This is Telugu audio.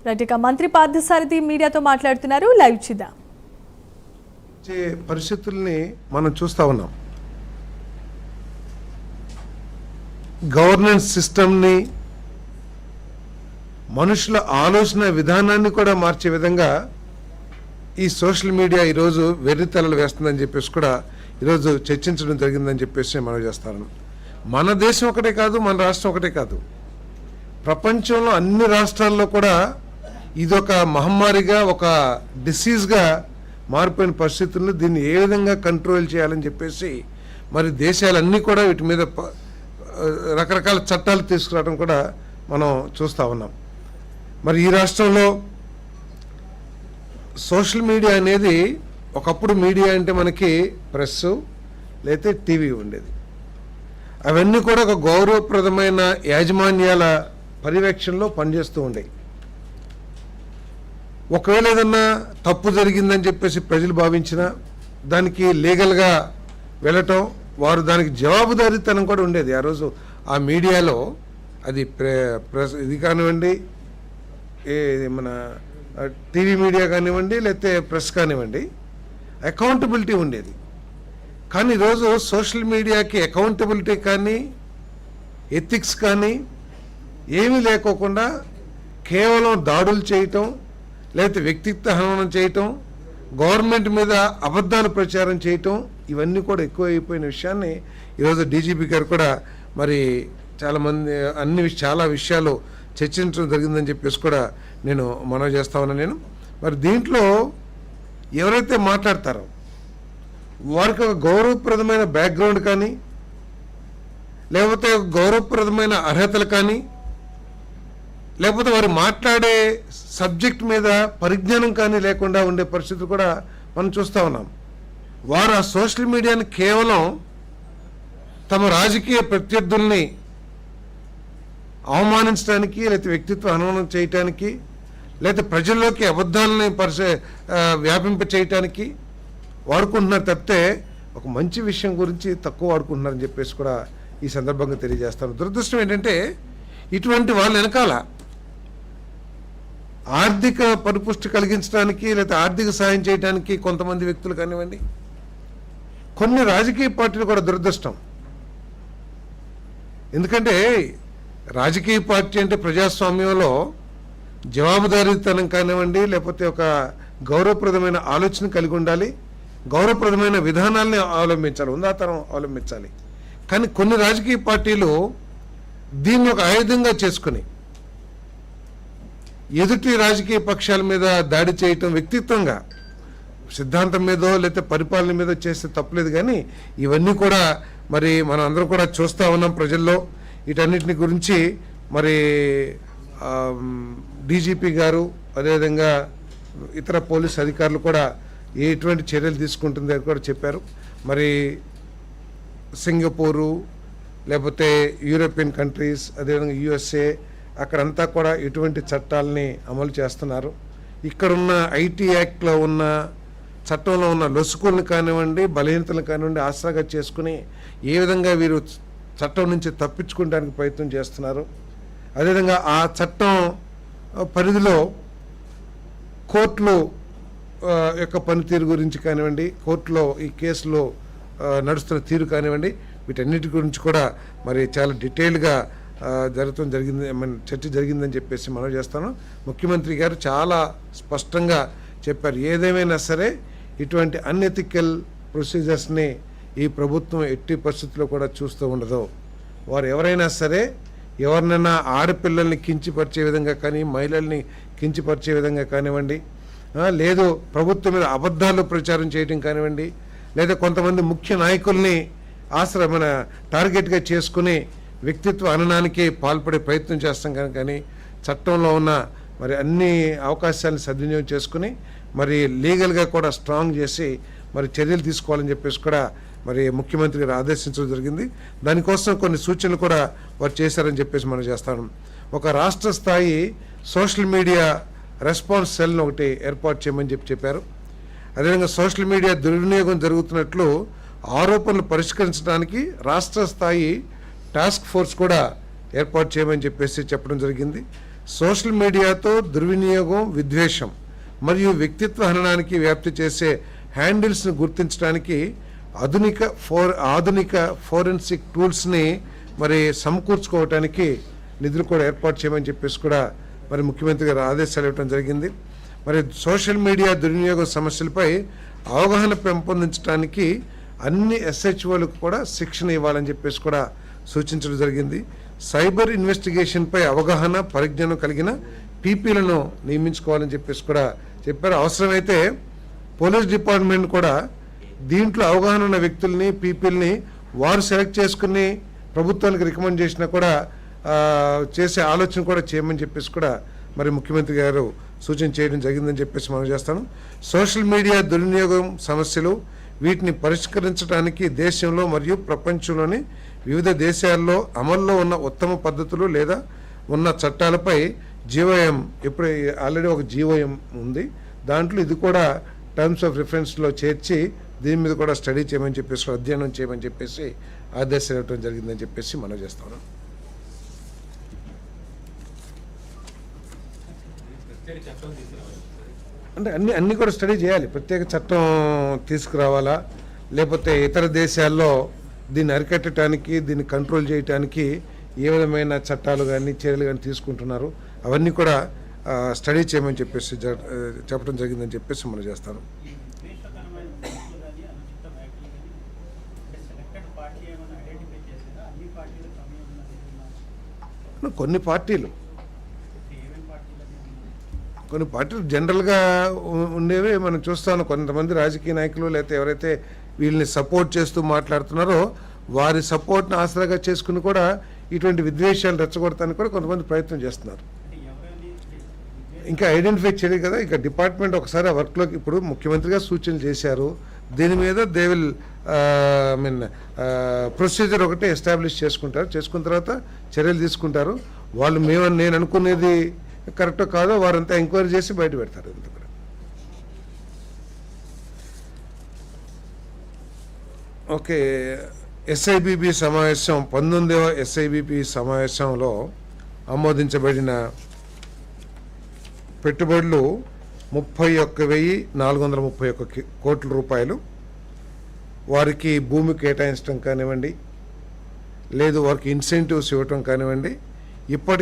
రైట్ మంత్రి పార్థసారథి మీడియాతో మాట్లాడుతున్నారు. లైవ్ చూద్దాం. పరిస్థితుల్ని మనం చూస్తూ ఉన్నాం. గవర్నెన్స్ సిస్టమ్ని, మనుషుల ఆలోచన విధానాన్ని కూడా మార్చే విధంగా ఈ సోషల్ మీడియా ఈరోజు వెర్రితలలు వేస్తుందని చెప్పేసి కూడా ఈరోజు చర్చించడం జరిగిందని చెప్పేసి మనం చేస్తాను. మన దేశం ఒకటే కాదు, మన రాష్ట్రం ఒకటే కాదు, ప్రపంచంలో అన్ని రాష్ట్రాల్లో కూడా ఇదొక మహమ్మారిగా, ఒక డిసీజ్గా మారిపోయిన పరిస్థితుల్లో దీన్ని ఏ విధంగా కంట్రోల్ చేయాలని చెప్పేసి మరి దేశాలన్నీ కూడా వీటి మీద రకరకాల చట్టాలు తీసుకురావడం కూడా మనం చూస్తూ ఉన్నాం. మరి ఈ రాష్ట్రంలో సోషల్ మీడియా అనేది, ఒకప్పుడు మీడియా అంటే మనకి ప్రెస్ లేకపోతే టీవీ ఉండేది. అవన్నీ కూడా ఒక గౌరవప్రదమైన యాజమాన్యాల పర్యవేక్షణలో పనిచేస్తూ ఉండేవి. ఒకవేళ ఏదన్నా తప్పు జరిగిందని చెప్పేసి ప్రజలు భావించినా దానికి లీగల్గా వెళ్ళటం, వారు దానికి జవాబుదారీతనం కూడా ఉండేది. ఆ రోజు ఆ మీడియాలో అది ప్రెస్ ఇది కానివ్వండి, మన టీవీ మీడియా కానివ్వండి, లేకపోతే ప్రెస్ కానివ్వండి, అకౌంటబిలిటీ ఉండేది. కానీ ఈరోజు సోషల్ మీడియాకి అకౌంటబిలిటీ కానీ ఎథిక్స్ కానీ ఏమీ లేకోకుండా కేవలం దాడులు చేయటం, లేకపోతే వ్యక్తిత్వ హననం చేయటం, గవర్నమెంట్ మీద అబద్ధాలు ప్రచారం చేయటం, ఇవన్నీ కూడా ఎక్కువైపోయిన విషయాన్ని ఈరోజు డీజీపీ గారు కూడా మరి చాలామంది చాలా విషయాలు చర్చించడం జరిగిందని చెప్పేసి కూడా నేను మనవి చేస్తా ఉన్నాను. నేను మరి దీంట్లో ఎవరైతే మాట్లాడతారో వారికి ఒక గౌరవప్రదమైన బ్యాక్గ్రౌండ్ కానీ, లేకపోతే గౌరవప్రదమైన అర్హతలు కానీ, లేకపోతే వారు మాట్లాడే సబ్జెక్ట్ మీద పరిజ్ఞానం కానీ లేకుండా ఉండే పరిస్థితులు కూడా మనం చూస్తూ ఉన్నాం. వారు ఆ సోషల్ మీడియాని కేవలం తమ రాజకీయ ప్రత్యర్థుల్ని అవమానించడానికి, లేకపోతే వ్యక్తిత్వ హననం చేయటానికి, లేకపోతే ప్రజల్లోకి అబద్ధాలని వ్యాపింప చేయటానికి వాడుకుంటున్నారు తప్పితే ఒక మంచి విషయం గురించి తక్కువ వాడుకుంటున్నారని చెప్పేసి కూడా ఈ సందర్భంగా తెలియజేస్తాను. దురదృష్టం ఏంటంటే ఇటువంటి వాళ్ళ వెనకాల ఆర్థిక పరిపుష్టి కలిగించడానికి, లేకపోతే ఆర్థిక సాయం చేయడానికి కొంతమంది వ్యక్తులు కానివ్వండి, కొన్ని రాజకీయ పార్టీలు కూడా దురదృష్టం. ఎందుకంటే రాజకీయ పార్టీ అంటే ప్రజాస్వామ్యంలో జవాబుదారీతనం కానివ్వండి, లేకపోతే ఒక గౌరవప్రదమైన ఆలోచన కలిగి ఉండాలి, గౌరవప్రదమైన విధానాలని అవలంబించాలి, ఉందాతనం అవలంబించాలి. కానీ కొన్ని రాజకీయ పార్టీలు దీన్ని ఒక ఆయుధంగా చేసుకుని ఎదుటి రాజకీయ పక్షాల మీద దాడి చేయటం, వ్యక్తిత్వంగా సిద్ధాంతం మీదో లేకపోతే పరిపాలన మీదో చేస్తే తప్పలేదు. కానీ ఇవన్నీ కూడా మరి మనం అందరం కూడా చూస్తూ ఉన్నాం ప్రజల్లో. వీటన్నిటిని గురించి మరి డీజీపీ గారు, అదేవిధంగా ఇతర పోలీస్ అధికారులు కూడా ఎటువంటి చర్యలు తీసుకుంటుందో కూడా చెప్పారు. మరి సింగపూరు, లేకపోతే యూరోపియన్ కంట్రీస్, అదేవిధంగా యుఎస్ఏ, అక్కడంతా కూడా ఎటువంటి చట్టాలని అమలు చేస్తున్నారు. ఇక్కడున్న ఐటీ యాక్ట్లో ఉన్న చట్టంలో ఉన్న లొసుకులను కానివ్వండి, బలహీనతలను కానివ్వండి ఆసరాగా చేసుకుని ఏ విధంగా వీరు చట్టం నుంచి తప్పించుకోవడానికి ప్రయత్నం చేస్తున్నారు. అదేవిధంగా ఆ చట్టం పరిధిలో కోర్టులు యొక్క పనితీరు గురించి కానివ్వండి, కోర్టులో ఈ కేసులో నడుస్తున్న తీరు కానివ్వండి, వీటన్నిటి గురించి కూడా మరి చాలా డీటెయిల్గా చర్చ జరిగిందని చెప్పేసి మనం చేస్తాను. ముఖ్యమంత్రి గారు చాలా స్పష్టంగా చెప్పారు, ఏదేమైనా సరే ఇటువంటి అన్ఎథికల్ ప్రొసీజర్స్ని ఈ ప్రభుత్వం ఎట్టి పరిస్థితుల్లో కూడా చూస్తూ ఉండదు. వారు ఎవరైనా సరే ఎవరినైనా ఆడపిల్లల్ని కించిపరిచే విధంగా కానీ, మహిళల్ని కించిపరిచే విధంగా కానివ్వండి, లేదు ప్రభుత్వం మీద అబద్ధాలు ప్రచారం చేయడం కానివ్వండి, లేదా కొంతమంది ముఖ్య నాయకుల్ని టార్గెట్గా చేసుకుని వ్యక్తిత్వ హననానికి పాల్పడే ప్రయత్నం చేస్తాం కానీ చట్టంలో ఉన్న మరి అన్ని అవకాశాలను సద్వినియోగం చేసుకుని మరి లీగల్గా కూడా స్ట్రాంగ్ చేసి మరి చర్యలు తీసుకోవాలని చెప్పేసి కూడా మరి ముఖ్యమంత్రి గారు ఆదేశించడం జరిగింది. దానికోసం కొన్ని సూచనలు కూడా వారు చేశారని చెప్పేసి మనం చేస్తాం. ఒక రాష్ట్ర స్థాయి సోషల్ మీడియా రెస్పాన్స్ సెల్ను ఒకటి ఏర్పాటు చేయమని చెప్పారు. అదేవిధంగా సోషల్ మీడియా దుర్వినియోగం జరుగుతున్నట్లు ఆరోపణలు పరిష్కరించడానికి రాష్ట్ర స్థాయి టాస్క్ ఫోర్స్ కూడా ఏర్పాటు చేయమని చెప్పేసి చెప్పడం జరిగింది. సోషల్ మీడియాతో దుర్వినియోగం, విద్వేషం మరియు వ్యక్తిత్వ హననానికి వ్యాప్తి చేసే హ్యాండిల్స్ను గుర్తించడానికి ఆధునిక ఫోరెన్సిక్ టూల్స్ని మరి సమకూర్చుకోవటానికి నిధులు కూడా ఏర్పాటు చేయమని చెప్పేసి కూడా మరి ముఖ్యమంత్రి గారు ఆదేశాలు ఇవ్వడం జరిగింది. మరి సోషల్ మీడియా దుర్వినియోగ సమస్యలపై అవగాహన పెంపొందించడానికి అన్ని SHOలకు కూడా శిక్షణ ఇవ్వాలని చెప్పేసి కూడా సూచించడం జరిగింది. సైబర్ ఇన్వెస్టిగేషన్పై అవగాహన, పరిజ్ఞానం కలిగిన పీపీలను నియమించుకోవాలని చెప్పేసి కూడా చెప్పారు. అవసరమైతే పోలీస్ డిపార్ట్మెంట్ కూడా దీంట్లో అవగాహన ఉన్న వ్యక్తుల్ని, పీపీలని వారు సెలెక్ట్ చేసుకుని ప్రభుత్వానికి రికమెండ్ చేసినా కూడా చేసే ఆలోచన కూడా చేయమని చెప్పేసి కూడా మరి ముఖ్యమంత్రి గారు సూచన చేయడం జరిగిందని చెప్పేసి మనం చేస్తాను. సోషల్ మీడియా దుర్వినియోగం సమస్యలు, వీటిని పరిష్కరించడానికి దేశంలో మరియు ప్రపంచంలోని వివిధ దేశాల్లో అమల్లో ఉన్న ఉత్తమ పద్ధతులు లేదా ఉన్న చట్టాలపై GOM ఇప్పుడు ఆల్రెడీ ఒక GOM ఉంది. దాంట్లో ఇది కూడా టర్మ్స్ ఆఫ్ రిఫరెన్స్లో చేర్చి దీని మీద కూడా స్టడీ చేయమని చెప్పేసి, అధ్యయనం చేయమని చెప్పేసి ఆదేశాలు ఇవ్వడం జరిగిందని చెప్పేసి మనం చేస్తాను. అంటే అన్నీ కూడా స్టడీ చేయాలి. ప్రత్యేక చట్టం తీసుకురావాలా, లేకపోతే ఇతర దేశాల్లో దీన్ని అరికట్టడానికి, దీన్ని కంట్రోల్ చేయడానికి ఏ విధమైన చట్టాలు కానీ చర్యలు కానీ తీసుకుంటున్నారు, అవన్నీ కూడా స్టడీ చేయమని చెప్పేసి చెప్పడం జరిగిందని చెప్పేసి మనం చేస్తాను. కొన్ని పార్టీలు జనరల్గా ఉండేవి మనం చూస్తాను. కొంతమంది రాజకీయ నాయకులు లేకపోతే ఎవరైతే వీళ్ళని సపోర్ట్ చేస్తూ మాట్లాడుతున్నారో వారి సపోర్ట్ని ఆసరాగా చేసుకుని కూడా ఇటువంటి విద్వేషాలు రెచ్చగొడటానికి కూడా కొంతమంది ప్రయత్నం చేస్తున్నారు. ఇంకా ఐడెంటిఫై చేయలేదు కదా. ఇక డిపార్ట్మెంట్ ఒకసారి ఆ వర్క్లోకి ఇప్పుడు ముఖ్యమంత్రిగా సూచనలు చేశారు. దీని మీద దే విల్ ప్రొసీజర్ ఒకటి ఎస్టాబ్లిష్ చేసుకుంటారు. చేసుకున్న తర్వాత చర్యలు తీసుకుంటారు. వాళ్ళు నేను అనుకునేది కరెక్టో కాదో వారంతా ఎంక్వైరీ చేసి బయట పెడతారు. ఎందుకు ఓకే. SIBB సమావేశం 19వ SIBB సమావేశంలో ఆమోదించబడిన పెట్టుబడులు 31,431 కోట్ల రూపాయలు. వారికి భూమి కేటాయించడం కానివ్వండి, లేదు వారికి ఇన్సెంటివ్స్ ఇవ్వటం కానివ్వండి, ఇప్పటి